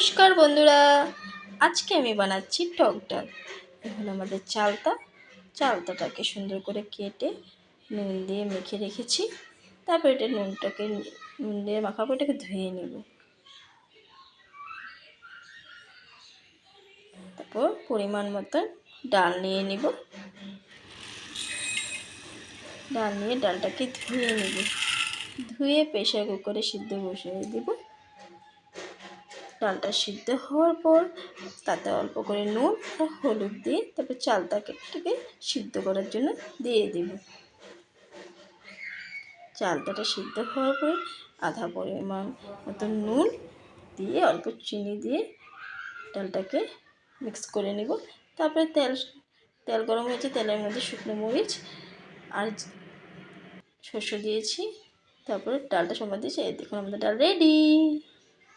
নমস্কার বন্ধুরা, আজকে আমি বানাচ্ছি টক ডাল। এখন আমাদের চালতাটাকে সুন্দর করে কেটে নুন দিয়ে মেখে রেখেছি। তারপর এটা নুন দিয়ে মাখার পর এটাকে ধুয়ে নেব। তারপর পরিমাণ মতো ডাল নিয়ে নিব। ডাল নিয়ে ডালটাকে ধুয়ে নেব। ধুয়ে প্রেসার কুকারে সিদ্ধ বসিয়ে দেব। ডালটা সিদ্ধ হওয়ার পর তাতে অল্প করে নুন আর হলুদ দিয়ে তারপর চালটাকে সিদ্ধ করার জন্য দিয়ে দেব। চালটাটা সিদ্ধ হওয়ার পর আধা পরিমাণ মতো নুন দিয়ে অল্প চিনি দিয়ে ডালটাকে মিক্স করে নেব। তারপরে তেল গরম হয়েছে, তেলের মধ্যে শুকনো মরিচ আর সর্ষে দিয়েছি। তারপরে ডালটা সময় দিয়েছি। এই দেখুন আমাদের ডাল রেডি।